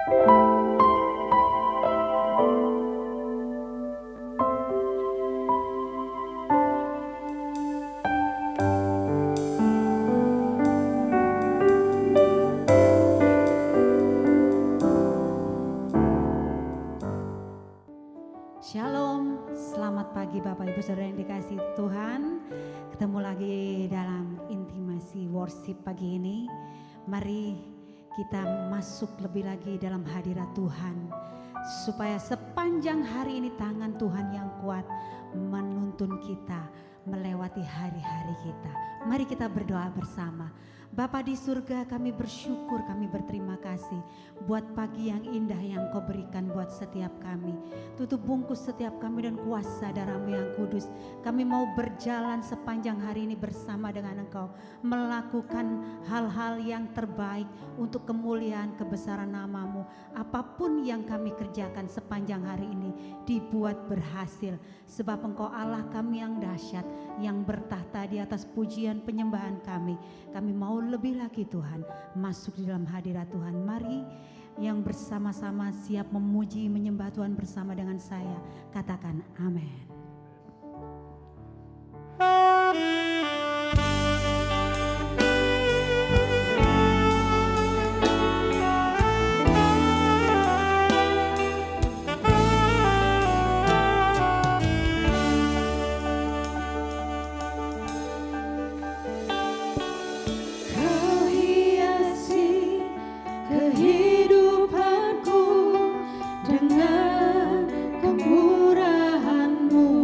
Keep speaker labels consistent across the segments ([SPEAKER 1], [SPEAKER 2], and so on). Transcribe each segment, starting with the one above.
[SPEAKER 1] Shalom, selamat pagi Bapak Ibu Saudara yang dikasihi Tuhan. Ketemu lagi dalam intimasi worship pagi ini. Mari kita masuk lebih lagi dalam hadirat Tuhan. Supaya sepanjang hari ini tangan Tuhan yang kuat menuntun kita melewati hari-hari kita. Mari kita berdoa bersama. Bapa di surga, kami bersyukur, kami berterima kasih buat pagi yang indah yang Kau berikan buat setiap kami. Tutup bungkus setiap kami dan kuasa darah-Mu yang kudus. Kami mau berjalan sepanjang hari ini bersama dengan Engkau, melakukan hal-hal yang terbaik untuk kemuliaan kebesaran nama-Mu. Apapun yang kami kerjakan sepanjang hari ini dibuat berhasil, sebab Engkau Allah kami yang dahsyat, yang bertahta di atas pujian penyembahan kami. Kami mau lebih lagi Tuhan masuk di dalam hadirat Tuhan. Mari yang bersama-sama siap memuji menyembah Tuhan bersama dengan saya, katakan amin.
[SPEAKER 2] Kehidupanku dengan kemurahan-Mu.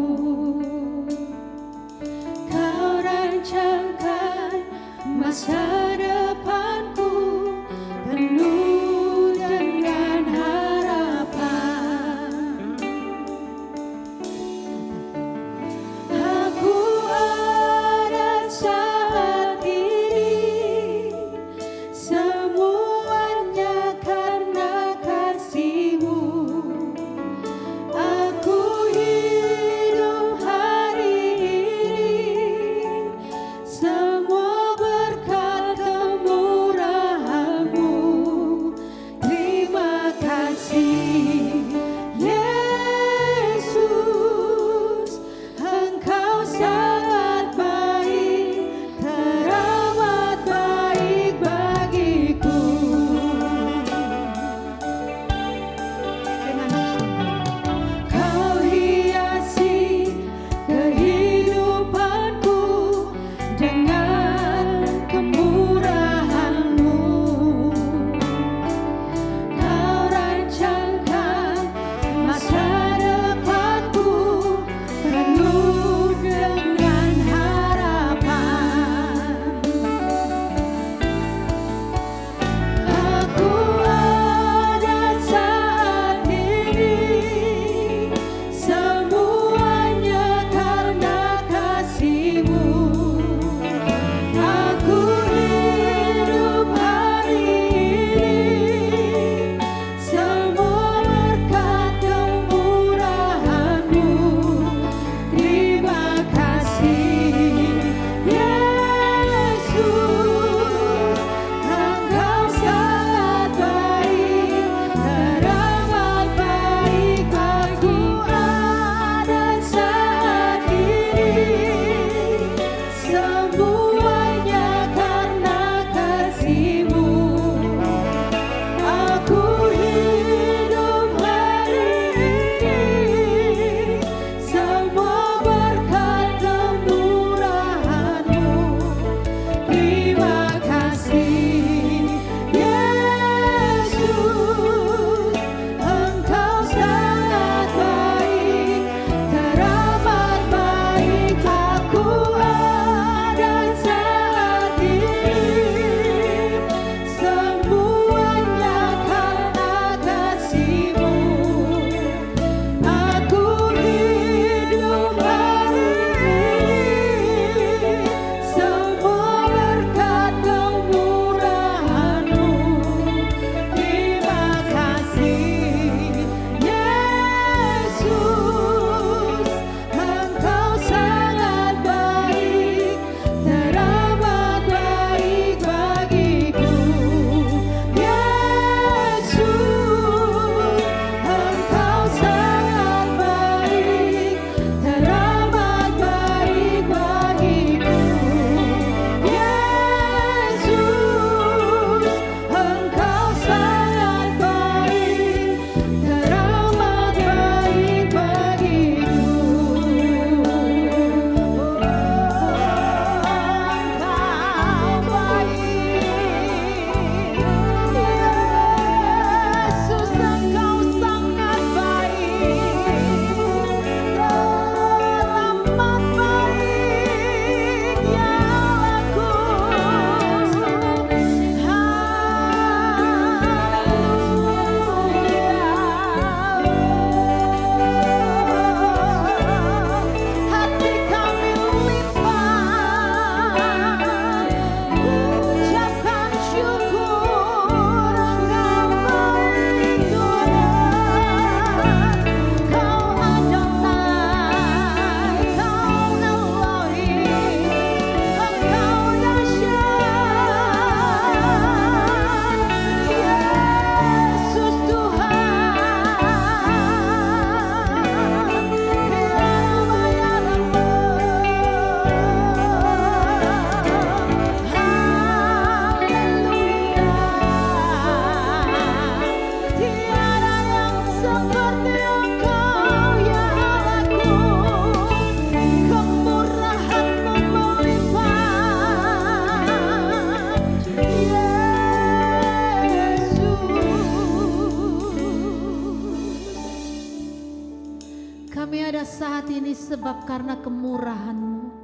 [SPEAKER 1] Kami ada saat ini sebab karena kemurahan-Mu.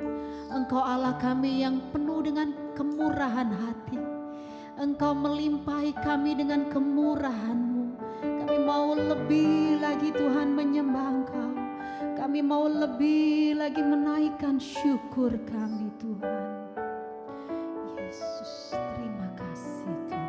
[SPEAKER 1] Engkau Allah kami yang penuh dengan kemurahan hati. Engkau melimpahi kami dengan kemurahan-Mu. Kami mau lebih lagi Tuhan menyembah Engkau. Kami mau lebih lagi menaikkan syukur kami Tuhan. Yesus, terima kasih Tuhan.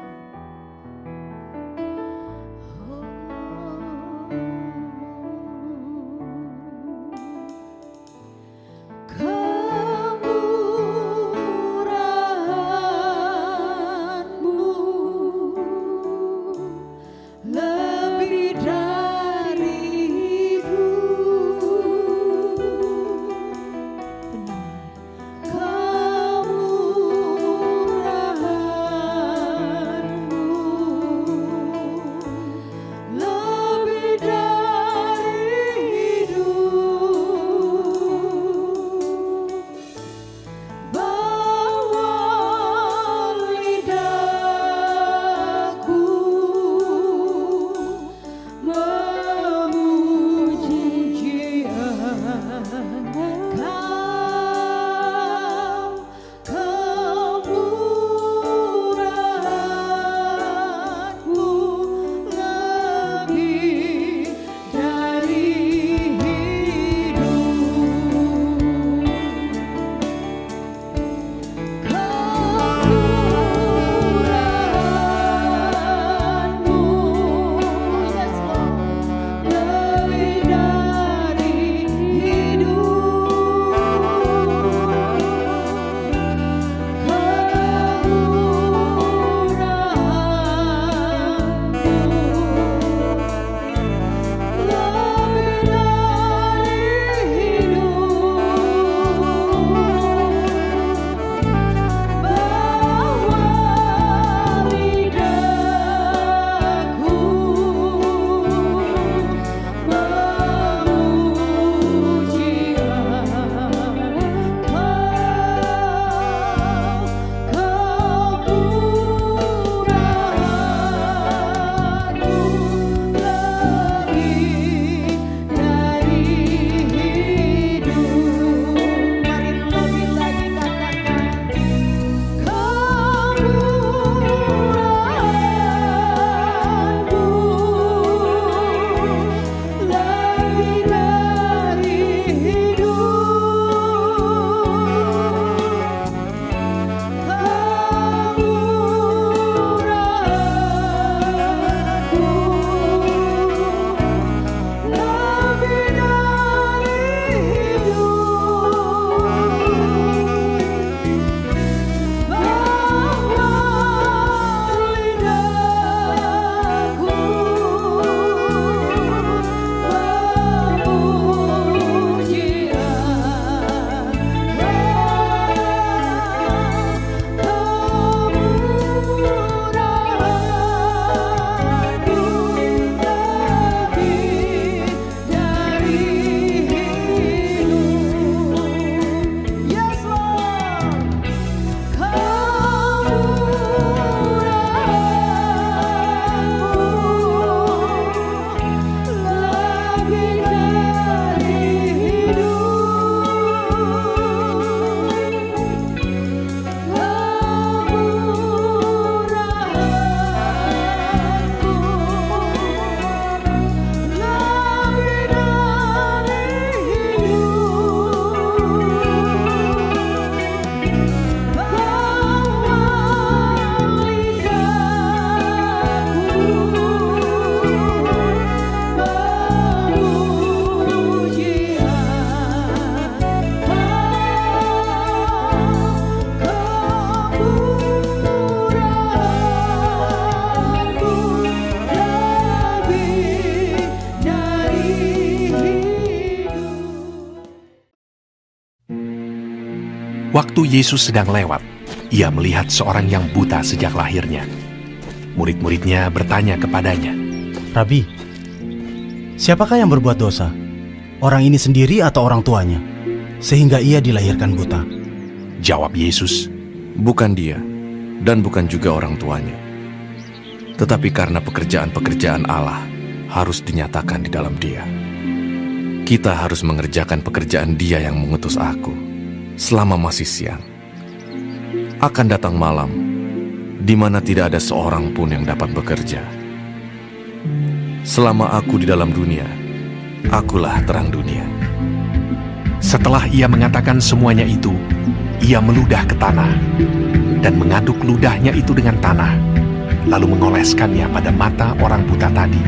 [SPEAKER 2] Waktu Yesus sedang lewat, ia melihat seorang yang buta sejak lahirnya. Murid-muridnya bertanya kepadanya,
[SPEAKER 3] "Rabi, siapakah yang berbuat dosa? Orang ini sendiri atau orang tuanya? Sehingga ia dilahirkan buta?"
[SPEAKER 2] Jawab Yesus,
[SPEAKER 4] "Bukan dia, dan bukan juga orang tuanya. Tetapi karena pekerjaan-pekerjaan Allah harus dinyatakan di dalam dia. Kita harus mengerjakan pekerjaan Dia yang mengutus aku selama masih siang. Akan datang malam di mana tidak ada seorang pun yang dapat bekerja. Selama aku di dalam dunia, akulah terang dunia.
[SPEAKER 2] Setelah ia mengatakan semuanya itu, ia meludah ke tanah dan mengaduk ludahnya itu dengan tanah, lalu mengoleskannya pada mata orang buta tadi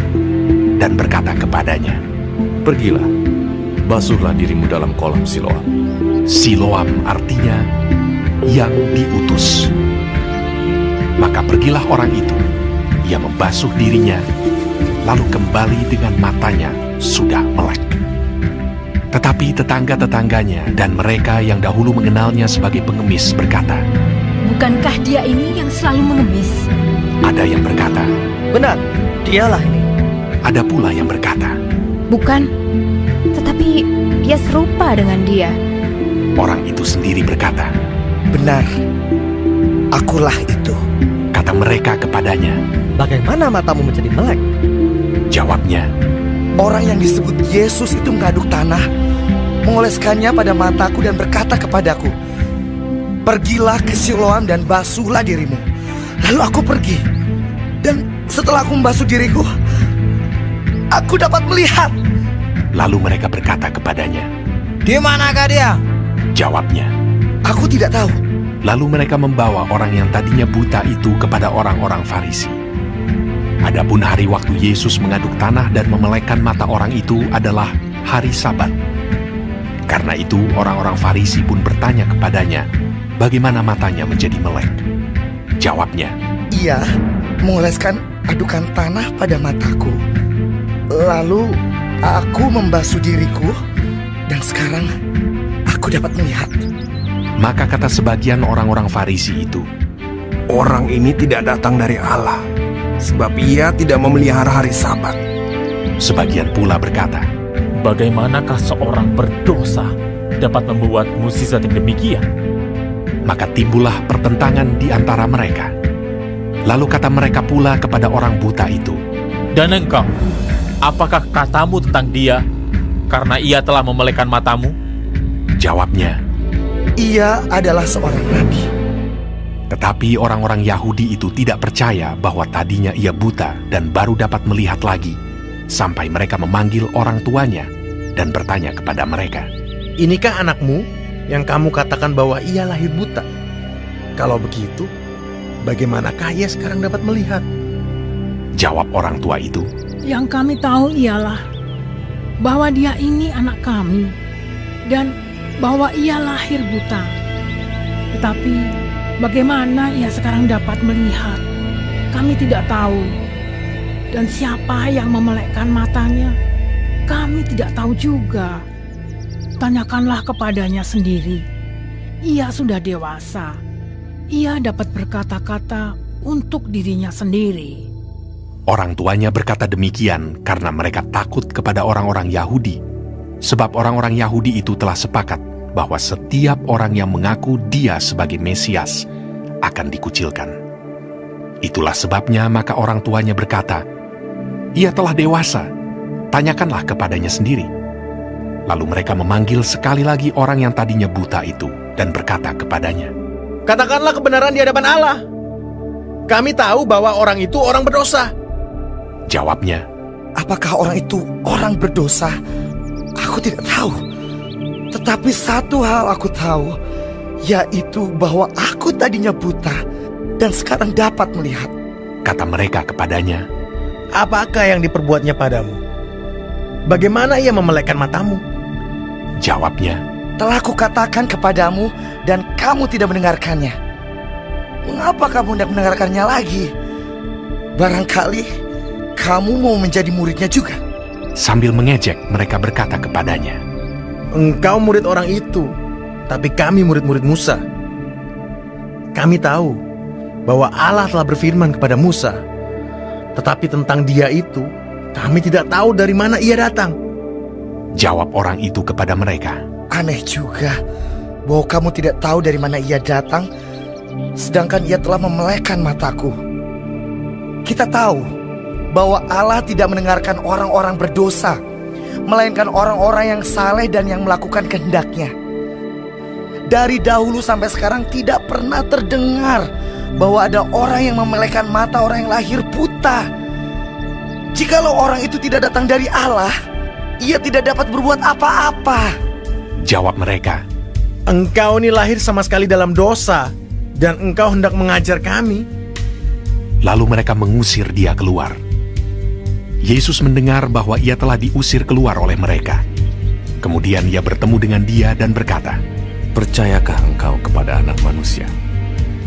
[SPEAKER 2] dan berkata kepadanya,
[SPEAKER 4] Pergilah, basuhlah dirimu dalam kolam Siloam.
[SPEAKER 2] Siloam artinya yang diutus. Maka pergilah orang itu, ia membasuh dirinya, lalu kembali dengan matanya sudah melek. Tetapi tetangga-tetangganya dan mereka yang dahulu mengenalnya sebagai pengemis berkata,
[SPEAKER 5] Bukankah dia ini yang selalu mengemis?
[SPEAKER 2] ada yang berkata,
[SPEAKER 6] Benar, dialah ini.
[SPEAKER 2] ada pula yang berkata,
[SPEAKER 5] Bukan, tetapi ia serupa dengan dia.
[SPEAKER 2] orang itu sendiri berkata,
[SPEAKER 6] Benar, akulah itu.
[SPEAKER 2] kata mereka kepadanya.
[SPEAKER 6] Bagaimana matamu menjadi melek?
[SPEAKER 2] Jawabnya,
[SPEAKER 6] Orang yang disebut Yesus itu mengaduk tanah, mengoleskannya pada mataku dan berkata kepadaku, Pergilah ke Siloam dan basuhlah dirimu. Lalu aku pergi, dan setelah aku membasuh diriku, aku dapat melihat.
[SPEAKER 2] lalu mereka berkata kepadanya.
[SPEAKER 6] Di manakah dia?
[SPEAKER 2] Jawabnya,
[SPEAKER 6] Aku tidak tahu.
[SPEAKER 2] lalu mereka membawa orang yang tadinya buta itu kepada orang-orang Farisi. Adapun hari waktu Yesus mengaduk tanah dan memelekkan mata orang itu adalah hari Sabat. Karena itu orang-orang Farisi pun bertanya kepadanya, bagaimana matanya menjadi melek? Jawabnya,
[SPEAKER 6] Ia mengoleskan adukan tanah pada mataku. Lalu aku membasuh diriku, dan sekarang aku dapat melihat.
[SPEAKER 2] maka kata sebagian orang-orang Farisi itu,
[SPEAKER 7] Orang ini tidak datang dari Allah, sebab ia tidak memelihara hari Sabat.
[SPEAKER 2] sebagian pula berkata,
[SPEAKER 8] Bagaimanakah seorang berdosa dapat membuat mukjizat yang demikian?
[SPEAKER 2] maka timbullah pertentangan di antara mereka. Lalu kata mereka pula kepada orang buta itu,
[SPEAKER 8] Dan engkau, apakah katamu tentang dia karena ia telah memelekkan matamu?
[SPEAKER 2] jawabnya,
[SPEAKER 6] Ia adalah seorang nabi.
[SPEAKER 2] tetapi orang-orang Yahudi itu tidak percaya bahwa tadinya ia buta dan baru dapat melihat lagi, sampai mereka memanggil orang tuanya dan bertanya kepada mereka,
[SPEAKER 3] Inikah anakmu yang kamu katakan bahwa ia lahir buta? Kalau begitu, bagaimanakah ia sekarang dapat melihat?
[SPEAKER 2] Jawab orang tua itu,
[SPEAKER 9] Yang kami tahu ialah bahwa dia ini anak kami dan bahwa ia lahir buta. Tetapi bagaimana ia sekarang dapat melihat? Kami tidak tahu. Dan siapa yang memelekkan matanya? Kami tidak tahu juga. Tanyakanlah kepadanya sendiri. Ia sudah dewasa. Ia dapat berkata-kata untuk dirinya sendiri.
[SPEAKER 2] Orang tuanya berkata demikian karena mereka takut kepada orang-orang Yahudi, sebab orang-orang Yahudi itu telah sepakat bahwa setiap orang yang mengaku dia sebagai Mesias akan dikucilkan. Itulah sebabnya maka orang tuanya berkata, Ia telah dewasa, tanyakanlah kepadanya sendiri. Lalu mereka memanggil sekali lagi orang yang tadinya buta itu dan berkata kepadanya,
[SPEAKER 3] Katakanlah kebenaran di hadapan Allah. Kami tahu bahwa orang itu orang berdosa.
[SPEAKER 2] Jawabnya,
[SPEAKER 6] Apakah orang itu orang berdosa? Aku tidak tahu. Tetapi satu hal aku tahu, yaitu bahwa aku tadinya buta dan sekarang dapat melihat.
[SPEAKER 2] kata mereka kepadanya,
[SPEAKER 3] Apakah yang diperbuatnya padamu? Bagaimana ia memelekkan matamu?
[SPEAKER 2] Jawabnya,
[SPEAKER 6] Telah kukatakan kepadamu dan kamu tidak mendengarkannya. Mengapa kamu tidak mendengarkannya lagi? Barangkali kamu mau menjadi muridnya juga.
[SPEAKER 2] sambil mengejek mereka berkata kepadanya,
[SPEAKER 3] Engkau murid orang itu, tapi kami murid-murid Musa. Kami tahu bahwa Allah telah berfirman kepada Musa, tetapi tentang dia itu, kami tidak tahu dari mana ia datang.
[SPEAKER 2] Jawab orang itu kepada mereka,
[SPEAKER 6] Aneh juga bahwa kamu tidak tahu dari mana ia datang, sedangkan ia telah memelekkan mataku. Kita tahu bahwa Allah tidak mendengarkan orang-orang berdosa, melainkan orang-orang yang saleh dan yang melakukan kehendak-Nya. Dari dahulu sampai sekarang tidak pernah terdengar bahwa ada orang yang memelekkan mata orang yang lahir buta. Jikalau orang itu tidak datang dari Allah, ia tidak dapat berbuat apa-apa.
[SPEAKER 2] Jawab mereka,
[SPEAKER 3] Engkau ini lahir sama sekali dalam dosa, dan engkau hendak mengajar kami.
[SPEAKER 2] lalu mereka mengusir dia keluar. Yesus mendengar bahwa ia telah diusir keluar oleh mereka. Kemudian ia bertemu dengan dia dan berkata,
[SPEAKER 4] Percayakah engkau kepada Anak Manusia?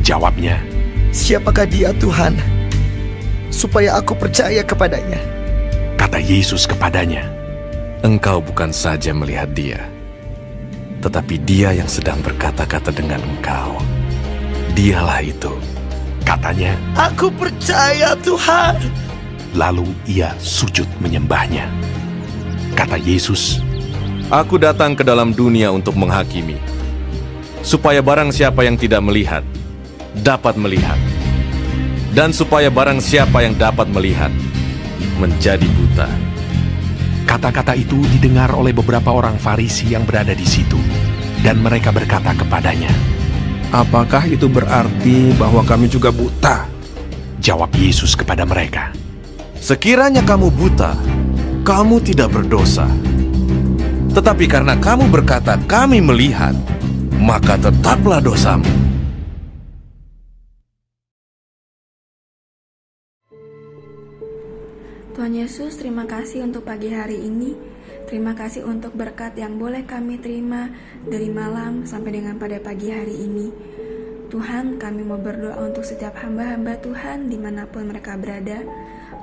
[SPEAKER 2] Jawabnya,
[SPEAKER 6] Siapakah dia, Tuhan, supaya aku percaya kepadanya?
[SPEAKER 2] kata Yesus kepadanya,
[SPEAKER 4] Engkau bukan saja melihat dia, tetapi dia yang sedang berkata-kata dengan engkau. Dialah itu.
[SPEAKER 2] katanya,
[SPEAKER 6] Aku percaya, Tuhan.
[SPEAKER 2] lalu ia sujud menyembahnya. Kata Yesus,
[SPEAKER 4] Aku datang ke dalam dunia untuk menghakimi, supaya barang siapa yang tidak melihat, dapat melihat. Dan supaya barang siapa yang dapat melihat, menjadi buta.
[SPEAKER 2] kata-kata itu didengar oleh beberapa orang Farisi yang berada di situ, dan mereka berkata kepadanya.
[SPEAKER 7] Apakah itu berarti bahwa kami juga buta?
[SPEAKER 2] Jawab Yesus kepada mereka,
[SPEAKER 4] Sekiranya kamu buta, kamu tidak berdosa. Tetapi karena kamu berkata, kami melihat, maka tetaplah dosamu.
[SPEAKER 10] Tuhan Yesus, terima kasih untuk pagi hari ini. Terima kasih untuk berkat yang boleh kami terima dari malam sampai dengan pada pagi hari ini. Tuhan, kami mau berdoa untuk setiap hamba-hamba Tuhan dimanapun mereka berada.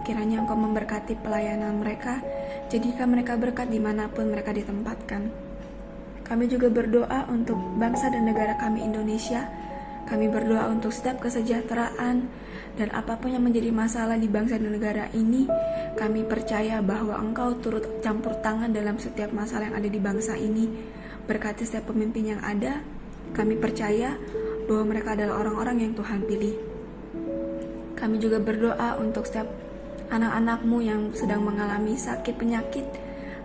[SPEAKER 10] Kiranya Engkau memberkati pelayanan mereka, jadikan mereka berkat dimanapun mereka ditempatkan. Kami juga berdoa untuk bangsa dan negara kami Indonesia. Kami berdoa untuk setiap kesejahteraan dan apapun yang menjadi masalah di bangsa dan negara ini. Kami percaya bahwa Engkau turut campur tangan dalam setiap masalah yang ada di bangsa ini. Berkati setiap pemimpin yang ada. Kami percaya bahwa mereka adalah orang-orang yang Tuhan pilih. Kami juga berdoa untuk setiap anak-anak-Mu yang sedang mengalami sakit penyakit.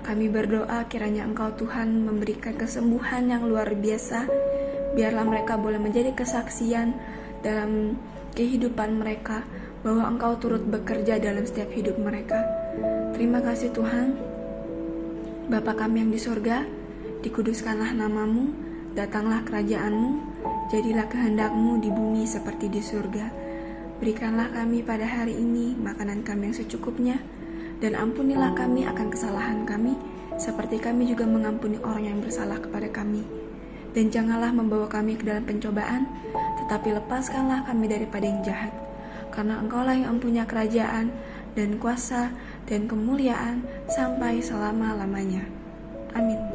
[SPEAKER 10] Kami berdoa kiranya Engkau Tuhan memberikan kesembuhan yang luar biasa. Biarlah mereka boleh menjadi kesaksian dalam kehidupan mereka, bahwa Engkau turut bekerja dalam setiap hidup mereka. Terima kasih Tuhan. Bapa kami yang di surga, dikuduskanlah nama-Mu, datanglah kerajaan-Mu, jadilah kehendak-Mu di bumi seperti di surga. Berikanlah kami pada hari ini makanan kami yang secukupnya, dan ampunilah kami akan kesalahan kami, seperti kami juga mengampuni orang yang bersalah kepada kami. Dan janganlah membawa kami ke dalam pencobaan, tetapi lepaskanlah kami daripada yang jahat. Karena Engkaulah yang mempunyai kerajaan, dan kuasa, dan kemuliaan, sampai selama-lamanya. Amin.